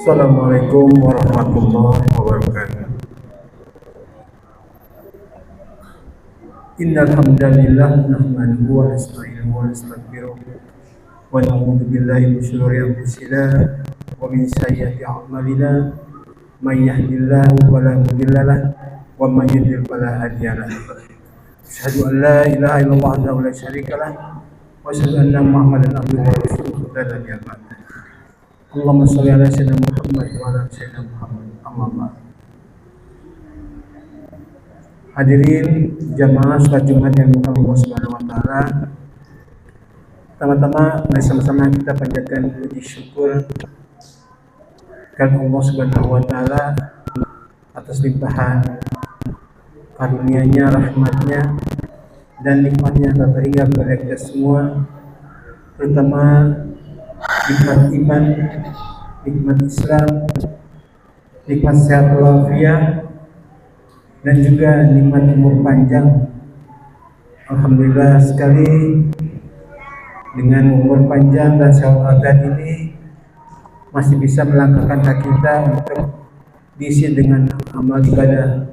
Assalamualaikum warahmatullahi wabarakatuh. Innal hamdalillah nahmaduhu wa nasta'inuhu wa nastaghfiruh wa na'udzu billahi min shururi anfusina wa min sayyiati a'malina. May yahdihillahu fala mudilla lahu wa may yudlil fala hadiya lahu. Asyhadu an la ilaha illallah wahdahu la syarika lahu wa asyhadu anna Muhammadan abduhu wa rasuluhu la nabiyya ba'dahu. Allahumma shalli ala sayyidina Muhammad wa ala sayyidina Muhammad. Amma ba'd. Hadirin jamaah salat Jumat yang dimuliakan Allah Subhanahu wa taala. Pertama-tama mari sama-sama kita panjatkan puji syukur kepada Allah Subhanahu wa taala atas limpahan karunia-Nya, rahmat-Nya dan nikmat-Nya tak terhingga kepada kita semua, terutama nikmat iman, nikmat Islam, nikmat sehat walafiat, dan juga nikmat umur panjang. Alhamdulillah sekali dengan umur panjang dan sehat walafiat ini masih bisa melangkahkan kaki kita untuk diisi dengan amal ibadah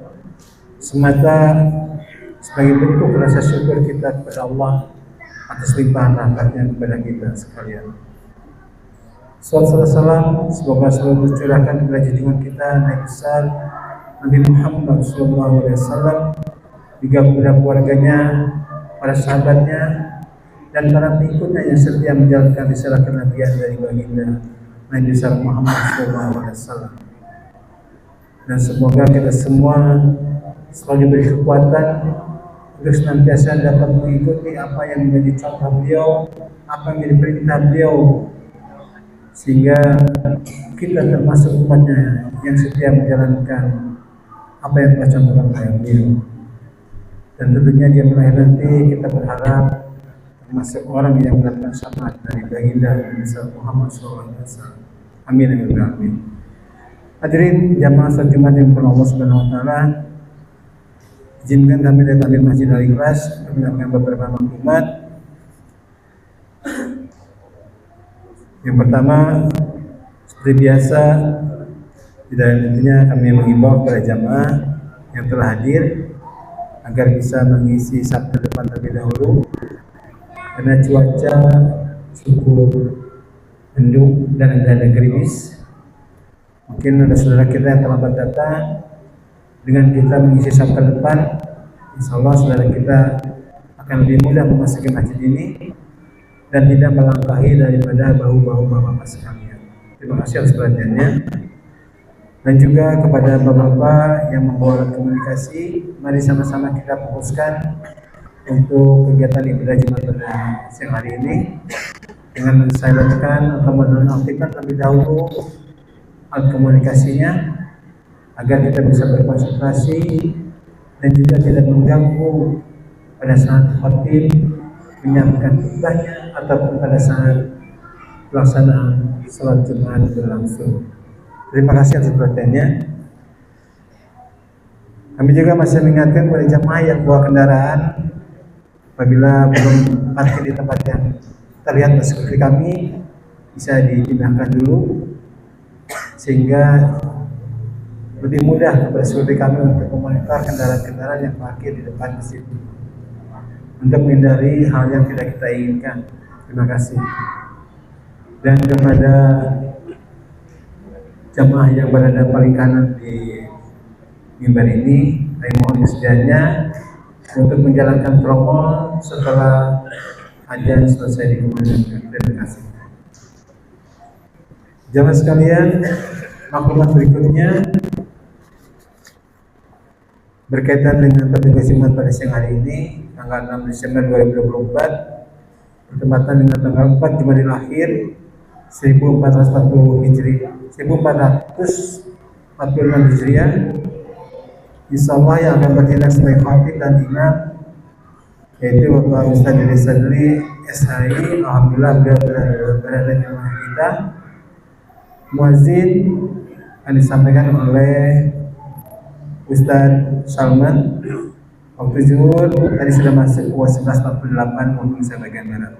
semata sebagai bentuk rasa syukur kita kepada Allah atas limpahan rahmat-Nya kepada kita sekalian. Sallallahu salam semoga selalu tercurahkan kepada junjungan kita Nabi besar Nabi Muhammad sallallahu alaihi wasallam, juga kepada keluarganya, para sahabatnya, dan para pengikutnya yang setia menjalankan risalah kenabian dari baginda Nabi besar Muhammad sallallahu alaihi wasallam. Dan semoga kita semua selalu diberi kekuatan untuk senantiasa dapat mengikuti apa yang menjadi contoh beliau, apa yang menjadi perintah beliau, sehingga kita termasuk umatnya yang setia menjalankan apa yang telah contohkan oleh beliau. Dan tentunya di akhir nanti kita berharap termasuk orang yang mendapatkan syafaat dari baginda Nabi Muhammad SAW. Amin amin amin. Hadirin jamaah salat Jumat yang dimuliakan Allah Subhanahu wa taala, izinkan kami dari Takmir Masjid Al-Ikhlas menyampaikan beberapa maklumat. Yang pertama, seperti biasa, di dalam intinya kami mengimbau kepada jamaah yang telah hadir agar bisa mengisi saf depan terlebih dahulu, karena cuaca cukup mendung dan ada gerimis. Mungkin ada saudara kita yang terlambat datang, dengan kita mengisi saf depan, insya Allah saudara kita akan lebih mudah memasuki masjid ini dan tidak melangkahi daripada bahu-bahu bapak-bapak sekalian. Terima kasih atas perhatiannya. Dan juga kepada bapak-bapak yang membawa alat komunikasi, mari sama-sama kita fokuskan untuk kegiatan ibadah Jumat pada siang hari ini dengan mensilentkan atau menonaktifkan terlebih dahulu alat komunikasinya agar kita bisa berkonsentrasi dan juga tidak mengganggu pada saat khatib menyampaikan khutbahnya ataupun pada saat pelaksanaan salat Jumat berlangsung. Terima kasih atas perhatiannya. Kami juga masih mengingatkan kepada jamaah yang bawa kendaraan, apabila belum parkir di tempat yang terlihat seperti kami, bisa dipindahkan dulu sehingga lebih mudah kepada seperti kami untuk memonitor kendaraan-kendaraan yang parkir di depan masjid untuk menghindari hal yang tidak kita inginkan. Terima kasih. Dan kepada jamaah yang berada paling kanan di mimbar ini, saya mohon kesediaannya untuk menjalankan promol setelah azan selesai dikumandangkan. Terima kasih. Jamaah sekalian, maklumat berikutnya berkaitan dengan petugas Jumat pada siang hari ini, tanggal 6 Desember 2024, bertepatan dengan tanggal 4 Jumadil Akhir 1440 Hijriah, 1446 Hijriah. Insyaallah yang akan bertindak sebagai khatib dan imam yaitu Bapak Ustaz Dede Sadli SHI. Alhamdulillah beliau berada di tengah kita. Muazzin akan disampaikan oleh Ustaz Salman. Waktu zuhur tadi sudah masuk pukul 11.48 waktu Indonesia bagian barat.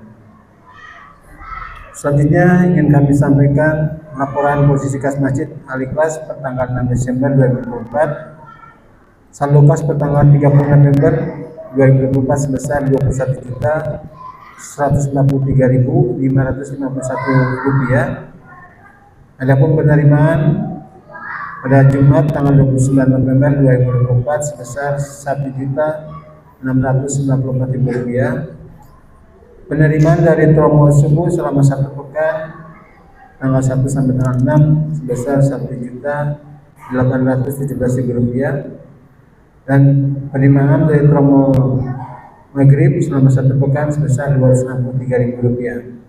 Selanjutnya ingin kami sampaikan laporan posisi kas masjid Al-Ikhlas pertanggal 6 Desember 2024. Saldo kas pertanggal 30 November 2024 sebesar Rp21.143.551. Adapun penerimaan pada Jumat tanggal 29 November 2024 sebesar Rp1.694.000. Penerimaan dari promo subuh selama 1 pekan tanggal 1 sampai tanggal 6 sebesar Rp1.817.000, dan penerimaan dari promo maghrib selama 1 pekan sebesar Rp263.000.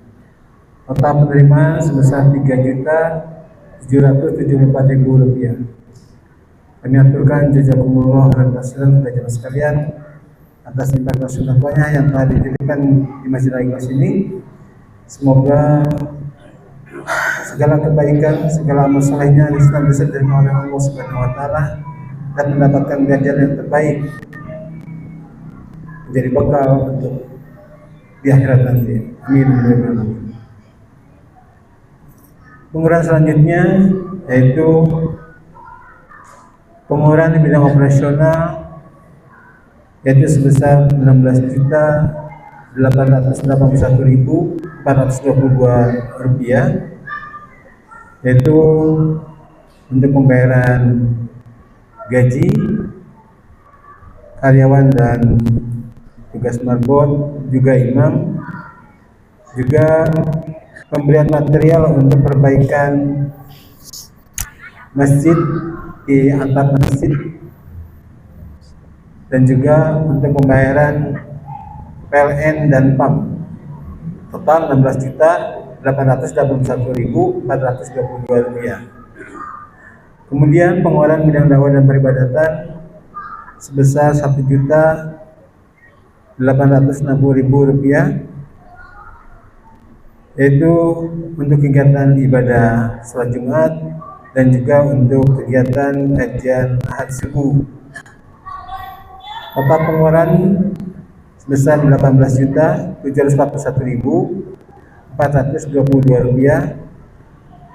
Total penerimaan sebesar Rp3.774.000. Kami aturkan jazakumullah khairan katsiran kepada jemaah sekalian atas infak dan sedekahnya yang telah dititipkan di Masjid Al-Ikhlas ini. Semoga segala kebaikan, segala amal solehnya senantiasa diterima oleh Allah Subhanahu wa taala dan mendapatkan ganjaran yang terbaik, menjadi bekal untuk di akhirat nanti. Amin. Pengurangan selanjutnya yaitu pengurangan di bidang operasional, yaitu sebesar Rp16.881.422, yaitu untuk pembayaran gaji karyawan dan tugas marbot, juga imam, juga pemberian material untuk perbaikan masjid di atap masjid, dan juga untuk pembayaran PLN dan PAM, total Rp16.881.422. Kemudian pengeluaran bidang dakwah dan peribadatan sebesar Rp1.860.000, yaitu untuk kegiatan ibadah sholat Jumat dan juga untuk kegiatan kajian ahad subuh. Total pengeluaran sebesar Rp18.741.422,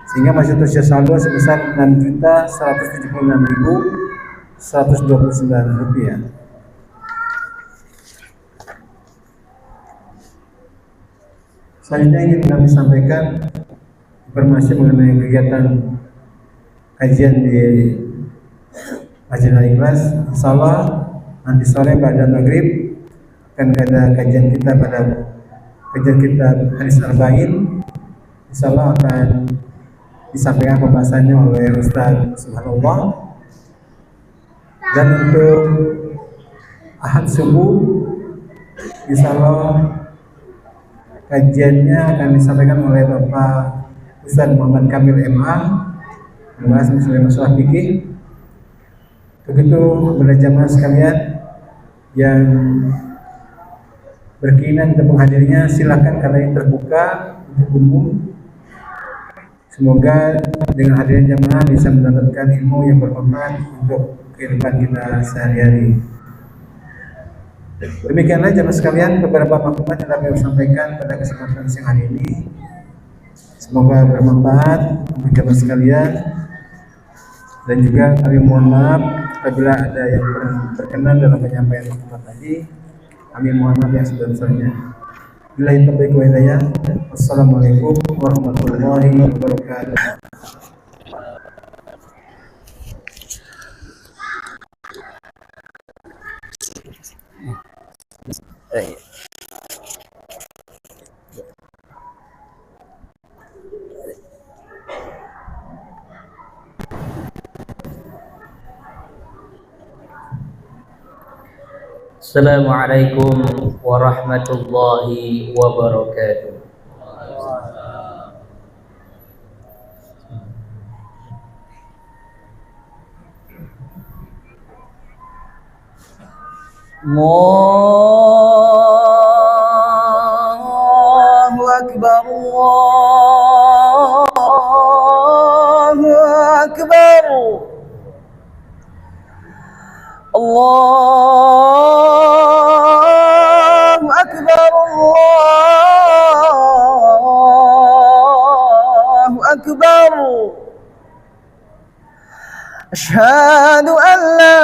sehingga masih tersisa saldo sebesar Rp6.176.129. Selanjutnya ingin kami sampaikan informasi mengenai kegiatan kajian di Masjid Al-Ikhlas. Insyaallah nanti sore pada maghrib akan ada kajian kita pada kajian kita hadis arba'in. Insyaallah akan disampaikan pembahasannya oleh Ustaz Subhanallah. Dan untuk ahad subuh insyaallah kajiannya akan disampaikan oleh Bapak Ustaz Muhammad Kamil MA, membahas masalah fikih. Begitu kepada jamaah sekalian yang berkeinginan untuk menghadirinya, silakan, karena ini terbuka untuk umum. Semoga dengan hadirnya jamaah bisa mendapatkan ilmu yang bermanfaat untuk kehidupan kita sehari-hari. Demikianlah jamaah sekalian beberapa maklumat yang kami sampaikan pada kesempatan siang hari ini. Semoga bermanfaat untuk jamaah sekalian, dan juga kami mohon maaf apabila ada yang berkenan dalam penyampaian maklumat tadi. Kami mohon maaf yang sebesar-besarnya. Billahi taufiq wal hidayah. Wassalamualaikum warahmatullahi wabarakatuh. Assalamualaikum warahmatullahi wabarakatuh. Allahu Akbar, Allahu Akbar, Allahu Akbar, Allahu أشهد أن لا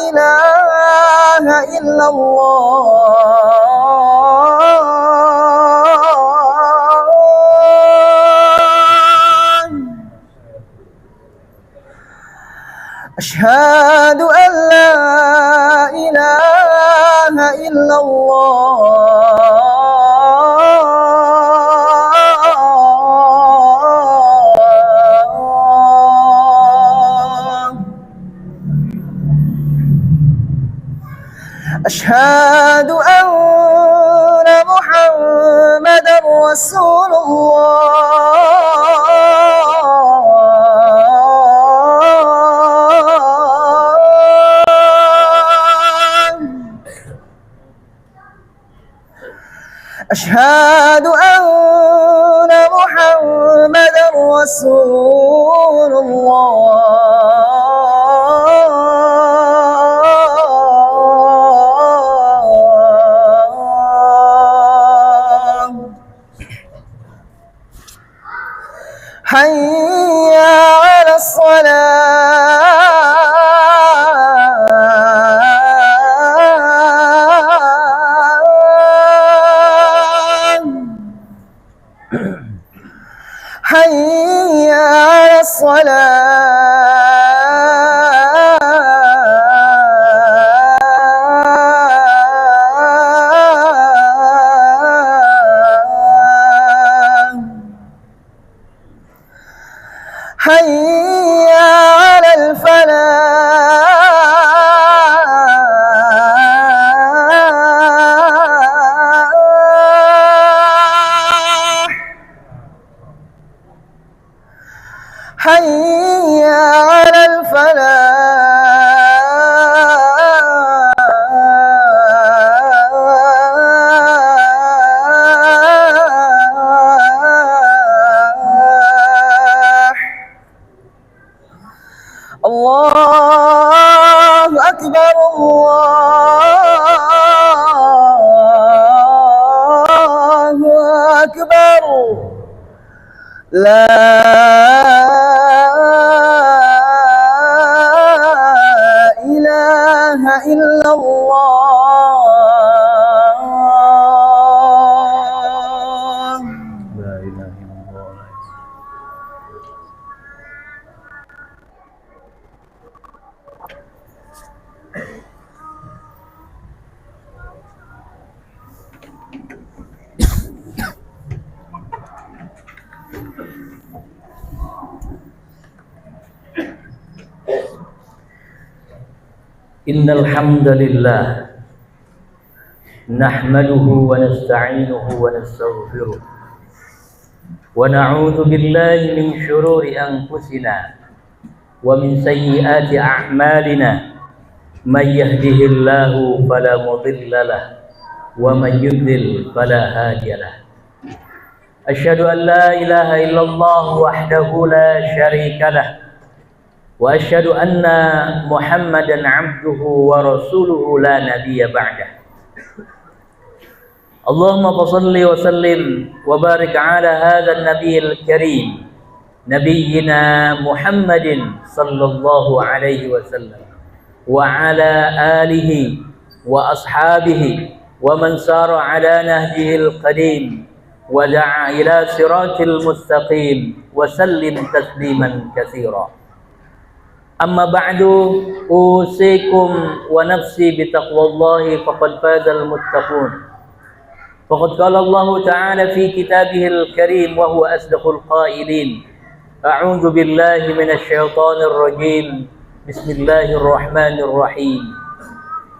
إله إلا الله. أشهد أن لا إله إلا الله. أشهد أن محمدا رسول الله. أشهد أن محمدا رسول الله. حي على الصلاة. حي على الصلاة. حي على الفلاح. حي على الفلاح. الله أكبر الله أكبر. لا إله إلا الله. لا إله إلا الله. Innal hamdalillah nahmaduhu wa nasta'inuhu wa nastaghfiruh wa na'udzu billahi min shururi anfusina wa min sayyiati a'malina may yahdihillahu fala mudilla lahu wa may yudlil fala hadiya lahu. Asyhadu an la ilaha illallah wahdahu la syarika lahu wa asyhadu anna Muhammadan abduhu wa rasuluhu la nabiyya ba'dah. Allahumma salli wa sallim wa barik ala hadha an-nabiyil karim nabiyyina Muhammadin sallallahu alaihi wasallam wa ala alihi wa ashabihi wa man sara ala nahjihil qadim wa da'a ila siratil mustaqim wa sallim tasliman katsira. Amma ba'du, usikum wa nafsi bitaqwallahi faqad fazal muttaqun. Faqad qala Allah Ta'ala fi kitabihil karim wa huwa asdaqul qailin. A'udzu billahi minasy syaithanir rajim. Bismillahirrahmanirrahim.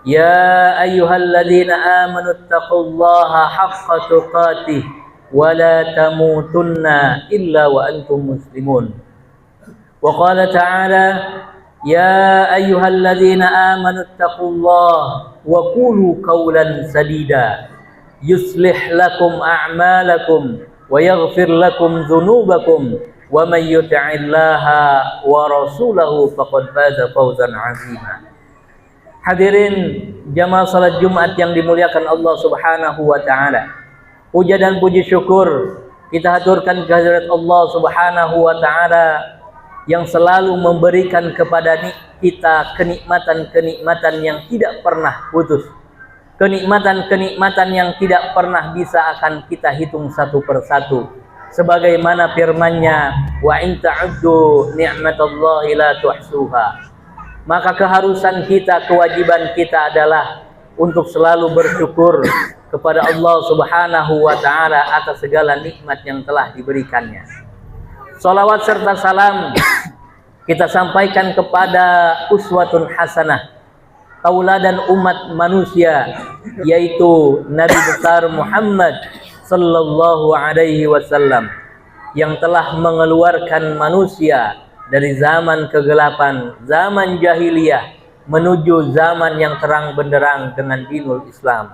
Ya ayyuhalladzina amanu taqullaha haqqa tuqatih wa la tamutunna illa wa antum muslimun. Wa qala ta'ala ya ayyuhalladzina amanu taqullaha wa qulu qawlan sadida yuslih lakum a'malakum wa yaghfir lakum dhunubakum wa may yuti'illaha wa rasulahu faqad faza fawzan 'azima. Hadirin jamaah salat Jumat yang dimuliakan Allah Subhanahu wa taala. Puja dan puji syukur kita haturkan kehadirat Allah Subhanahu wa taala yang selalu memberikan kepada kita kenikmatan-kenikmatan yang tidak pernah putus, kenikmatan-kenikmatan yang tidak pernah bisa akan kita hitung satu persatu, sebagaimana firman-Nya, wa in ta'uddu ni'matallahi la tuhsuha. Maka keharusan kita, kewajiban kita adalah untuk selalu bersyukur kepada Allah Subhanahu wa taala atas segala nikmat yang telah diberikannya. Salawat serta salam kita sampaikan kepada uswatun hasanah, tauladan umat manusia, yaitu Nabi besar Muhammad sallallahu alaihi wasallam, yang telah mengeluarkan manusia dari zaman kegelapan, zaman jahiliyah, menuju zaman yang terang benderang dengan dinul Islam.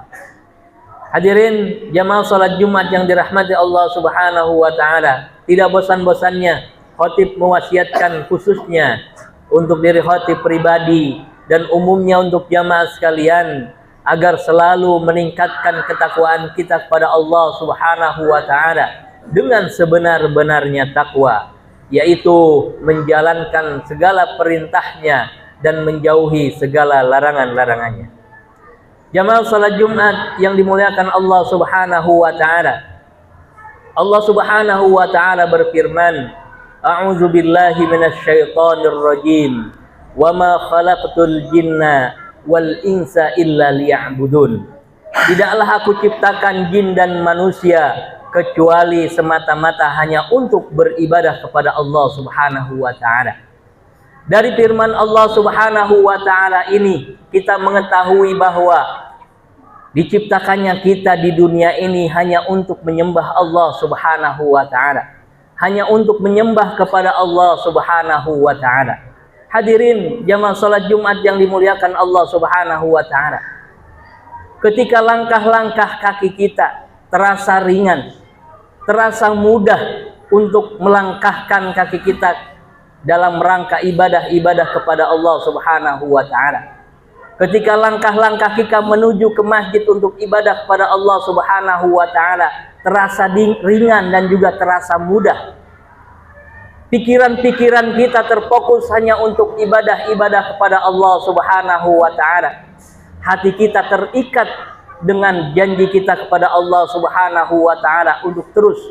Hadirin jamaah salat Jumat yang dirahmati Allah Subhanahu wa taala, tidak bosan-bosannya khatib mewasiatkan khususnya untuk diri khatib pribadi dan umumnya untuk jamaah sekalian agar selalu meningkatkan ketakwaan kita kepada Allah Subhanahu wa taala dengan sebenar-benarnya takwa, yaitu menjalankan segala perintahnya dan menjauhi segala larangan-larangannya. Jamaah salat Jumat yang dimuliakan Allah Subhanahu wa taala. Allah Subhanahu wa taala berfirman, A'udzu billahi minasyaitonir rajim. Wa ma khalaqtul jinna wal insa illa liya'budun. Tidaklah aku ciptakan jin dan manusia kecuali semata-mata hanya untuk beribadah kepada Allah Subhanahu wa taala. Dari firman Allah Subhanahu wa taala ini kita mengetahui bahwa diciptakannya kita di dunia ini hanya untuk menyembah Allah Subhanahu wa taala, hanya untuk menyembah kepada Allah Subhanahu wa taala. Hadirin jamaah salat Jumat yang dimuliakan Allah Subhanahu wa taala, ketika langkah-langkah kaki kita terasa ringan, terasa mudah untuk melangkahkan kaki kita dalam rangka ibadah-ibadah kepada Allah Subhanahu wa taala. Ketika langkah-langkah kita menuju ke masjid untuk ibadah kepada Allah Subhanahu wa taala terasa ringan dan juga terasa mudah. Pikiran-pikiran kita terfokus hanya untuk ibadah-ibadah kepada Allah Subhanahu wa taala. Hati kita terikat dengan janji kita kepada Allah Subhanahu wa taala untuk terus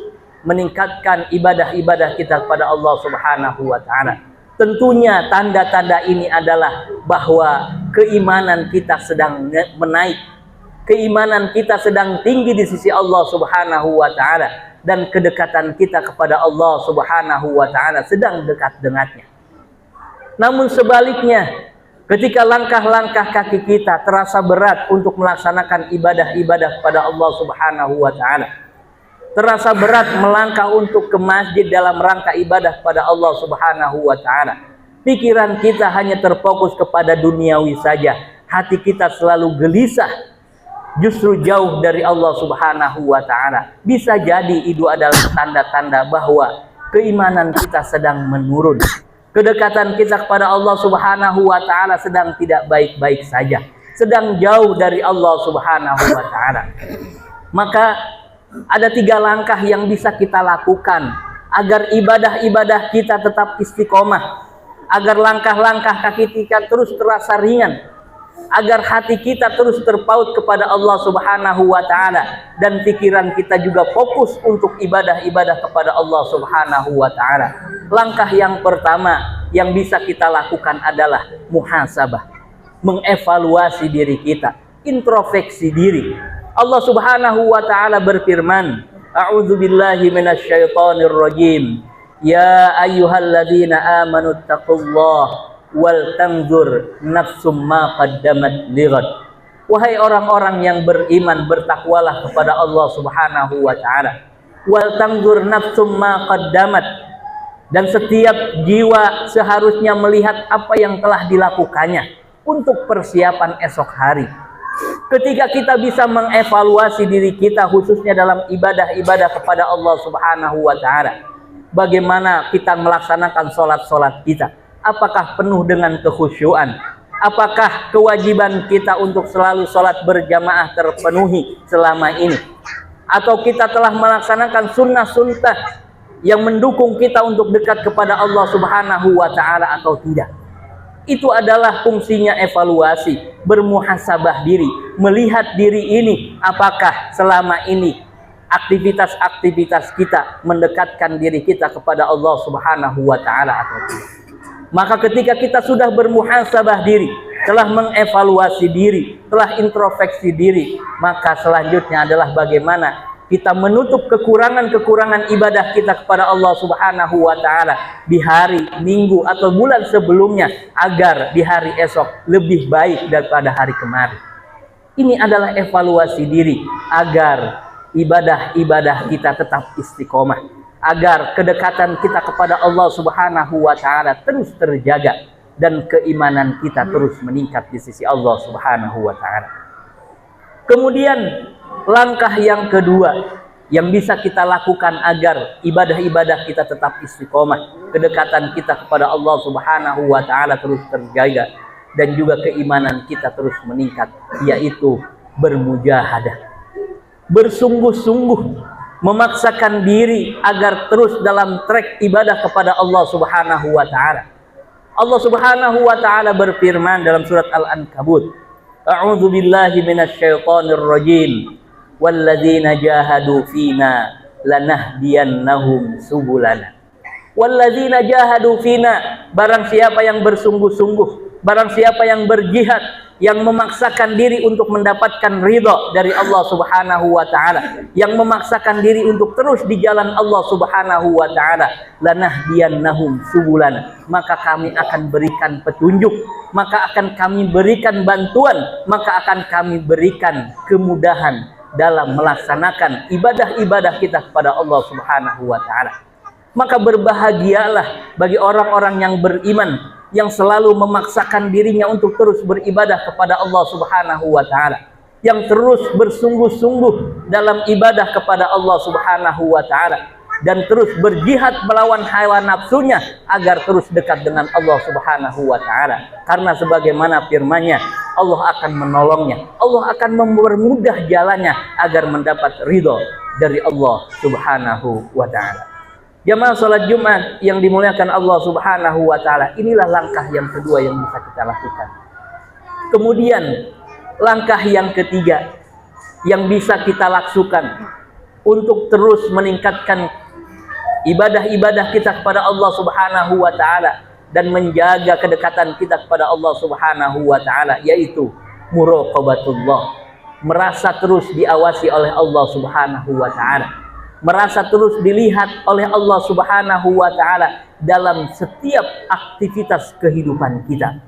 meningkatkan ibadah-ibadah kita kepada Allah Subhanahu wa taala. Tentunya tanda-tanda ini adalah bahwa keimanan kita sedang menaik, keimanan kita sedang tinggi di sisi Allah Subhanahu wa taala, dan kedekatan kita kepada Allah Subhanahu wa taala sedang dekat-dekatnya. Namun sebaliknya, ketika langkah-langkah kaki kita terasa berat untuk melaksanakan ibadah-ibadah kepada Allah Subhanahu wa taala, terasa berat melangkah untuk ke masjid dalam rangka ibadah kepada Allah Subhanahu wa taala, pikiran kita hanya terfokus kepada duniawi saja, hati kita selalu gelisah, justru jauh dari Allah Subhanahu wa taala. Bisa jadi itu adalah tanda-tanda bahwa keimanan kita sedang menurun, kedekatan kita kepada Allah Subhanahu wa taala sedang tidak baik-baik saja, sedang jauh dari Allah Subhanahu wa taala. Maka ada 3 langkah yang bisa kita lakukan agar ibadah-ibadah kita tetap istiqomah, agar langkah-langkah kaki kita terus terasa ringan, agar hati kita terus terpaut kepada Allah Subhanahu wa taala, dan pikiran kita juga fokus untuk ibadah-ibadah kepada Allah Subhanahu wa taala. Langkah yang pertama yang bisa kita lakukan adalah muhasabah, mengevaluasi diri kita, introspeksi diri. Allah Subhanahu wa taala berfirman, A'udzu billahi minasyaitonir rajim. Ya ayyuhalladzina amanu taqullaha wal tanzur nafsum ma qaddamat lighad. Wahai orang-orang yang beriman, bertakwalah kepada Allah Subhanahu wa taala. Wal tanzur nafsum ma qaddamat, dan setiap jiwa seharusnya melihat apa yang telah dilakukannya untuk persiapan esok hari. Ketika kita bisa mengevaluasi diri kita khususnya dalam ibadah-ibadah kepada Allah Subhanahu wa taala, bagaimana kita melaksanakan sholat-sholat kita, apakah penuh dengan kekhusyuan, apakah kewajiban kita untuk selalu sholat berjamaah terpenuhi selama ini, atau kita telah melaksanakan sunnah-sunnah yang mendukung kita untuk dekat kepada Allah Subhanahu wa taala atau tidak. Itu adalah fungsinya evaluasi, bermuhasabah diri, melihat diri ini apakah selama ini aktivitas-aktivitas kita mendekatkan diri kita kepada Allah Subhanahu wa taala atau tidak. Maka ketika kita sudah bermuhasabah diri, telah mengevaluasi diri, telah introspeksi diri, maka selanjutnya adalah bagaimana kita menutup kekurangan-kekurangan ibadah kita kepada Allah Subhanahu wa taala di hari, minggu atau bulan sebelumnya, agar di hari esok lebih baik daripada hari kemarin. Ini adalah evaluasi diri agar ibadah-ibadah kita tetap istiqomah, agar kedekatan kita kepada Allah Subhanahu wa taala terus terjaga dan keimanan kita terus meningkat di sisi Allah Subhanahu wa taala. Kemudian langkah yang kedua yang bisa kita lakukan agar ibadah-ibadah kita tetap istiqomah, kedekatan kita kepada Allah Subhanahu wa taala terus terjaga dan juga keimanan kita terus meningkat, yaitu bermujahadah, bersungguh-sungguh memaksakan diri agar terus dalam trek ibadah kepada Allah Subhanahu wa taala. Allah Subhanahu wa taala berfirman dalam surat Al-Ankabut, A'udzu billahi minasyaitonir rajim. Walladzina jahadu fina lanahdiyannahum subulana. Walladzina jahadu fina, barang siapa yang bersungguh-sungguh, barang siapa yang berjihad, yang memaksakan diri untuk mendapatkan ridha dari Allah Subhanahu wa taala, yang memaksakan diri untuk terus di jalan Allah Subhanahu wa taala, lanahdiyannahum subulana, maka kami akan berikan petunjuk, maka akan kami berikan bantuan, maka akan kami berikan kemudahan dalam melaksanakan ibadah-ibadah kita kepada Allah Subhanahu wa taala. Maka berbahagialah bagi orang-orang yang beriman, yang selalu memaksakan dirinya untuk terus beribadah kepada Allah Subhanahu wa taala, yang terus bersungguh-sungguh dalam ibadah kepada Allah Subhanahu wa taala, dan terus berjihad melawan hawa nafsunya agar terus dekat dengan Allah Subhanahu wa taala. Karena sebagaimana firman-Nya, Allah akan menolongnya, Allah akan mempermudah jalannya agar mendapat ridho dari Allah Subhanahu wa taala. Jamaah salat Jumat yang dimuliakan Allah Subhanahu wa taala, inilah langkah yang kedua yang bisa kita lakukan. Kemudian langkah yang ketiga yang bisa kita lakukan untuk terus meningkatkan ibadah-ibadah kita kepada Allah Subhanahu wa taala dan menjaga kedekatan kita kepada Allah Subhanahu wa taala, yaitu muraqabatullah, merasa terus diawasi oleh Allah Subhanahu wa taala, merasa terus dilihat oleh Allah Subhanahu wa taala dalam setiap aktivitas kehidupan kita.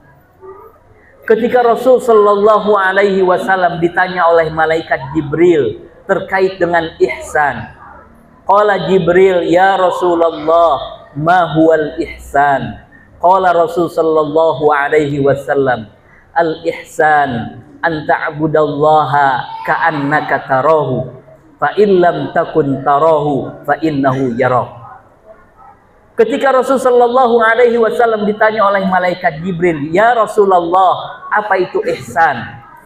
Ketika Rasul sallallahu alaihi wasallam ditanya oleh malaikat Jibril terkait dengan ihsan, qala Jibril, ya Rasulullah, ma huwal ihsan? Qala Rasul sallallahu alaihi wasallam, al ihsan an ta'budallaha ka'annaka tarahu fa illam takun tarahu fa innahu yarah. Ketika Rasul sallallahu alaihi wasallam ditanya oleh malaikat Jibril, ya Rasulullah, apa itu ihsan?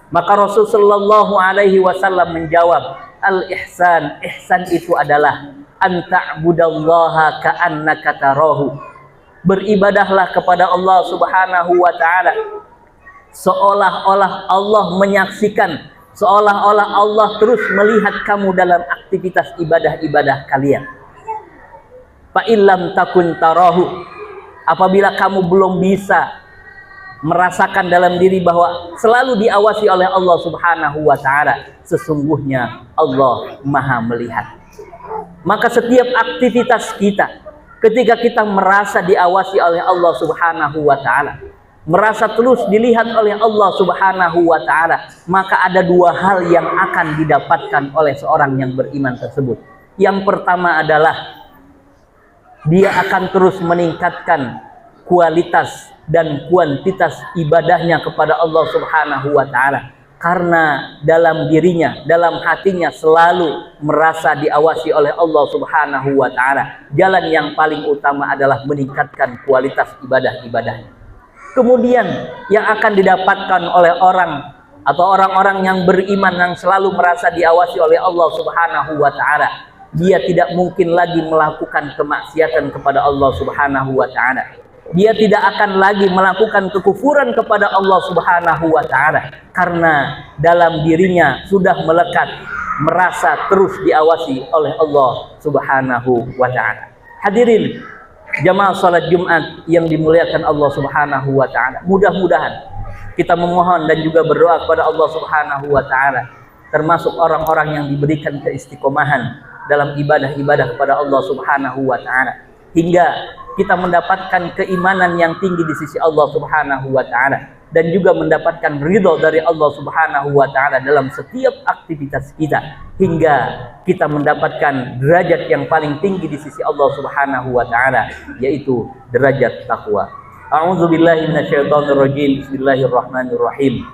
Maka Rasul sallallahu alaihi wasallam menjawab, al ihsan, ihsan itu adalah an ta'budallaha ka'annaka tarahu, beribadahlah kepada Allah Subhanahu wa taala seolah-olah Allah menyaksikan, seolah-olah Allah terus melihat kamu dalam aktivitas ibadah-ibadah kalian. Fa illam takun tarahu, apabila kamu belum bisa merasakan dalam diri bahwa selalu diawasi oleh Allah Subhanahu wa taala, sesungguhnya Allah Maha melihat. Maka setiap aktivitas kita, ketika kita merasa diawasi oleh Allah Subhanahu wa taala, merasa terus dilihat oleh Allah Subhanahu wa taala, maka ada dua hal yang akan didapatkan oleh seorang yang beriman tersebut. Yang pertama adalah dia akan terus meningkatkan kualitas dan kuantitas ibadahnya kepada Allah Subhanahu wa taala, karena dalam dirinya, dalam hatinya selalu merasa diawasi oleh Allah Subhanahu wa taala. Jalan yang paling utama adalah meningkatkan kualitas ibadah-ibadahnya. Kemudian yang akan didapatkan oleh orang atau orang-orang yang beriman yang selalu merasa diawasi oleh Allah Subhanahu wa taala, dia tidak mungkin lagi melakukan kemaksiatan kepada Allah Subhanahu wa taala. Dia tidak akan lagi melakukan kekufuran kepada Allah Subhanahu wa taala karena dalam dirinya sudah melekat, merasa terus diawasi oleh Allah Subhanahu wa taala. Hadirin jamaah salat Jumat yang dimuliakan Allah Subhanahu wa taala, mudah-mudahan kita memohon dan juga berdoa kepada Allah Subhanahu wa taala termasuk orang-orang yang diberikan keistiqomahan dalam ibadah-ibadah kepada Allah Subhanahu wa taala hingga kita mendapatkan keimanan yang tinggi di sisi Allah Subhanahu wa taala dan juga mendapatkan ridho dari Allah Subhanahu wa taala dalam setiap aktivitas kita hingga kita mendapatkan derajat yang paling tinggi di sisi Allah Subhanahu wa taala, yaitu derajat takwa. A'udzubillahi minasyaitonir rajim. Bismillahirrahmanirrahim.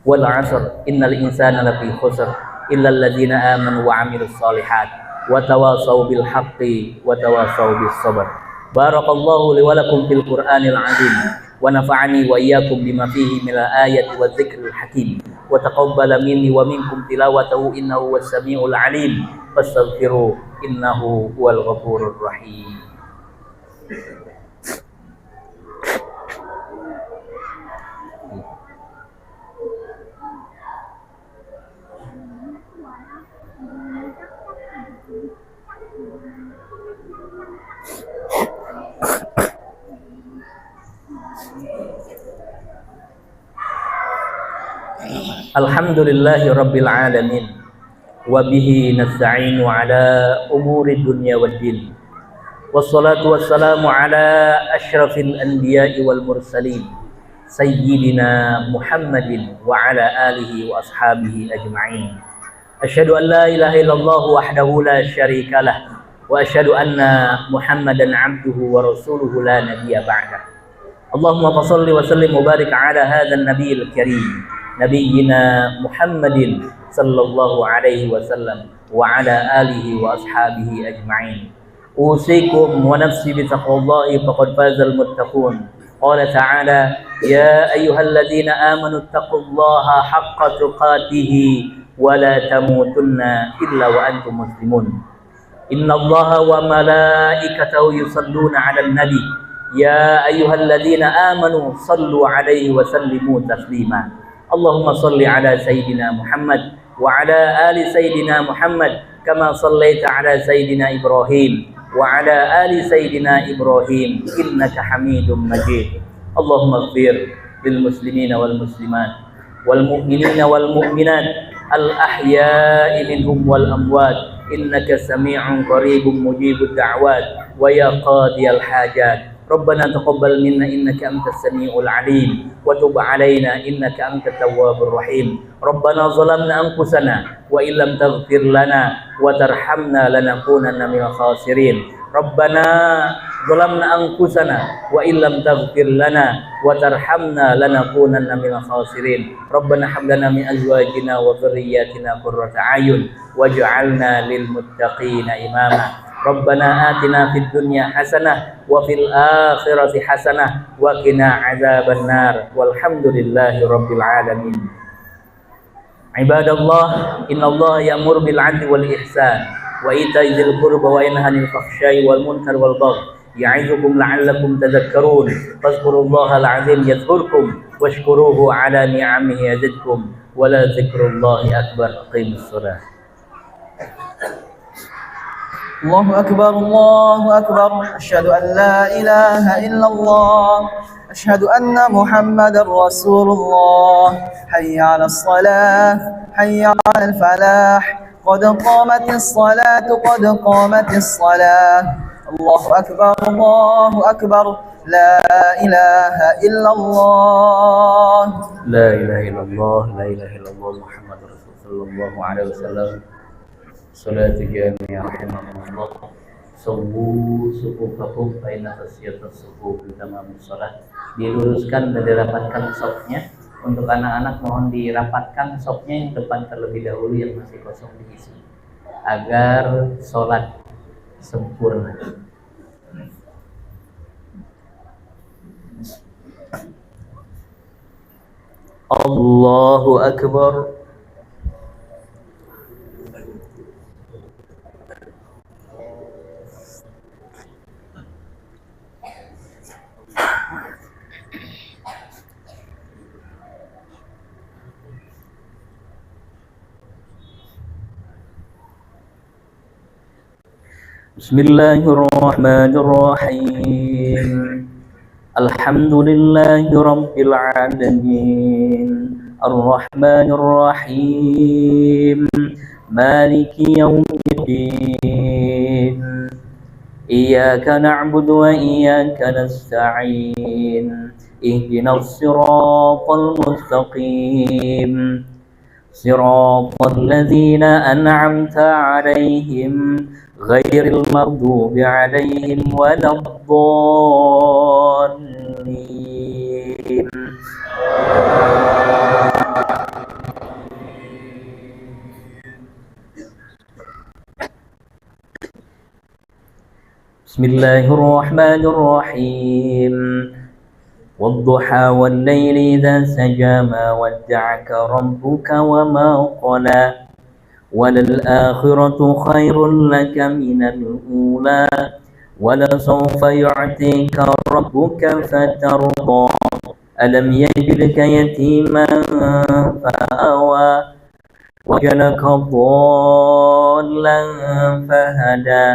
Wal 'asr innal insana lafi khusr illa alladzina amanu wa 'amilus shalihat wa tawassaw bil haqqi wa tawassaw bis sabr. Barakallahu li wa lakum fil Qur'anil 'azim wa nafa'ani wa iyyakum bima fihi minal ayati wa dzikril hakim wa taqabbala minni wa minkum tilawatahu innahu was samiul 'alim fastaghfiru innahu huwal ghafurur rahim. Alhamdulillahi rabbil alamin wa bihi nasta'inu ala umuri dunya waddin wassalatu wassalamu ala asyrafil anbiya'i wal mursalin sayyidina Muhammadin wa ala alihi wa ashabihi ajma'in. Asyhadu an la ilaha illallah wahdahu la syarika lah wa asyhadu anna Muhammadan abduhu wa rasuluhu la nabiyya ba'dah. Allahumma shalli wa sallim wa barik ala hadzal nabiyil karim nabiyyina Muhammadin sallallahu alaihi wasallam wa ala alihi wa ashabihi ajma'in. Usikum wa nafsi bi taqwallahi faqad fazal muttaqun. Qala ta'ala ya ayyuhalladzina amanu taqullaha haqqa tuqatih wa la tamutunna illa wa antum muslimun. Innallaha wa malaikatahu yusalluna 'alan nabi ya ayyuhalladzina amanu sallu 'alaihi wa sallimu taslima. Allahumma salli ala Sayyidina Muhammad wa ala ali Sayyidina Muhammad kama sallaita ala Sayyidina Ibrahim wa ala ali Sayyidina Ibrahim innaka Hamidum Majid. Allahumma ighfir lil muslimina wal muslimat wal mu'minina wal mu'minat al ahya'i minhum wal amwat innaka sami'un qaribun mujibud da'wat wa ya qadiyal hajat. Rabbana taqabbal minna innaka antas samiul alim wa tub alaina innaka antat tawwabur rahim. Rabbana zalamna anfusana wa illam taghfir lana wa tarhamna lanakunanna minal khasirin. Rabbana zalamna anfusana wa illam taghfir lana wa tarhamna lanakunanna minal khasirin. Rabbana hab lana min azwajina wa dhurriyyatina qurrata a'yun waj'alna lil muttaqina imama. Rabbana atina fid dunya hasanah wa fil akhirati hasanah wa qina adzabannar walhamdulillahi rabbil alamin. Ibadallah, innallaha ya'muru bil 'adli wal ihsan wa ita'i dzil qurba wa yanha 'anil fahsya'i wal munkar wal baghi ya'izukum la'allakum tadhakkarun. Fadhkurullahal 'azim yadhkurkum washkuruhu 'ala ni'amihi yazidkum wa la dzikrullahi akbar. Aqimus shalah. الله أكبر الله أكبر أشهد أن لا إله إلا الله أشهد أن محمد رسول الله حي على الصلاة حي على الفلاح قد قامت الصلاة قد قامت الصلاة الله أكبر لا إله إلا الله لا إله إلا الله لا إله إلا الله محمد رسول صلى الله عليه وسلم. Salatu jami'ah rahimahumullah. Subuh sufufakum baina tasyiatus subuh tamamus shalah. Diluruskan dan dirapatkan safnya. Untuk anak-anak mohon dirapatkan safnya yang depan terlebih dahulu yang masih kosong diisi agar sholat sempurna. Allahu Akbar. بسم الله الرحمن الرحيم الحمد لله رب العالمين الرحمن الرحيم مالك يوم الدين إياك نعبد وإياك نستعين اهدنا الصراط المستقيم صراط الذين أنعمت عليهم غير المغضوب عليهم ولا الضالين. بسم الله الرحمن الرحيم والضحى والليل إذا سجى ما ودعك ربك وما قلى وللآخرة خير لك من الأولى ولسوف يعطيك ربك فترضى ألم يجدك يتيما فآوى وجدك ضالا فهدى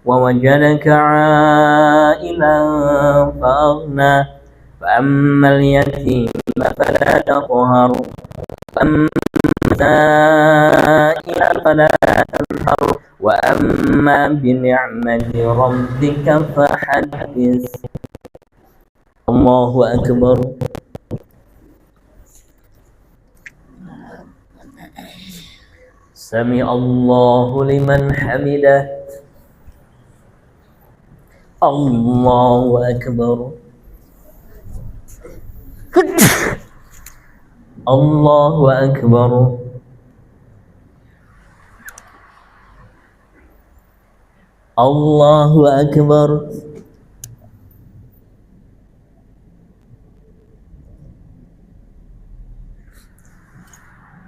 ووجدك عائلا فأغنى فأما اليتيم فلا تقهر وأما السائل فلا تنهر وأما بنعمة ربك فحدث. الله أكبر. سمع الله لمن حمده. الله أكبر. الله أكبر. الله أكبر.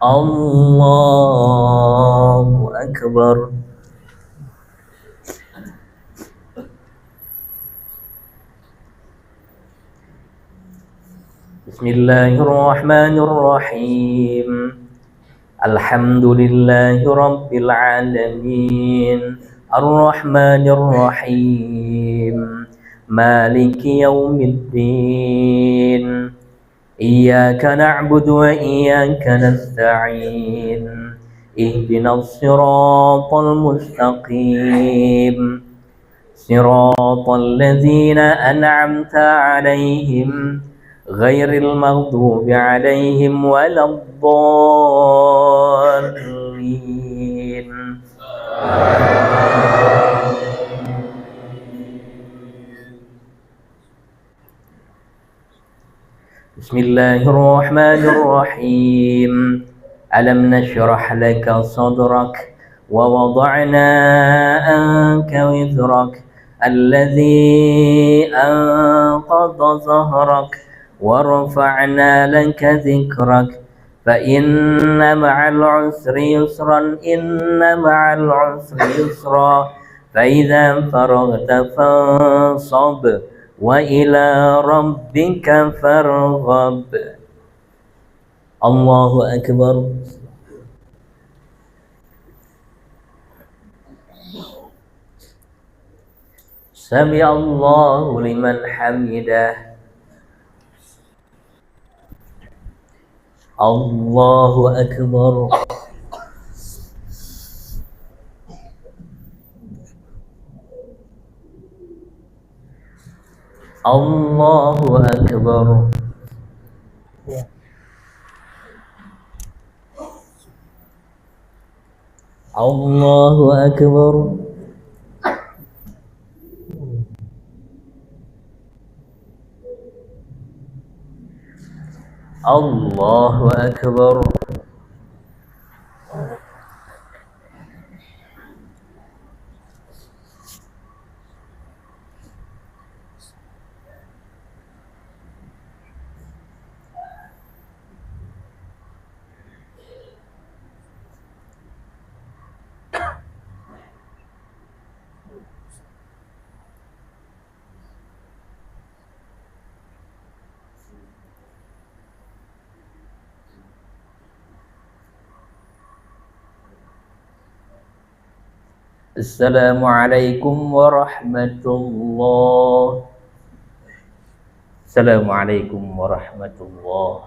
الله أكبر. بسم الله الرحمن الرحيم الحمد لله رب العالمين الرحمن الرحيم مالك يوم الدين إياك نعبد وإياك نستعين اهدنا الصراط المستقيم صراط الذين أنعمت عليهم غير المغضوب عليهم ولا الضالين. بسم الله الرحمن الرحيم ألم نشرح لك صدرك ووضعنا عنك وزرك الذي أنقض ظهرك ورفعنا لك ذكرك فإن مع العسر يسرا إن مع العسر يسرا فإذا فرغت فانصب وإلى ربك فارغب. الله أكبر. سمع الله لمن حمده. الله أكبر. الله أكبر. الله أكبر. الله أكبر. Assalamualaikum warahmatullahi. Assalamualaikum warahmatullahi.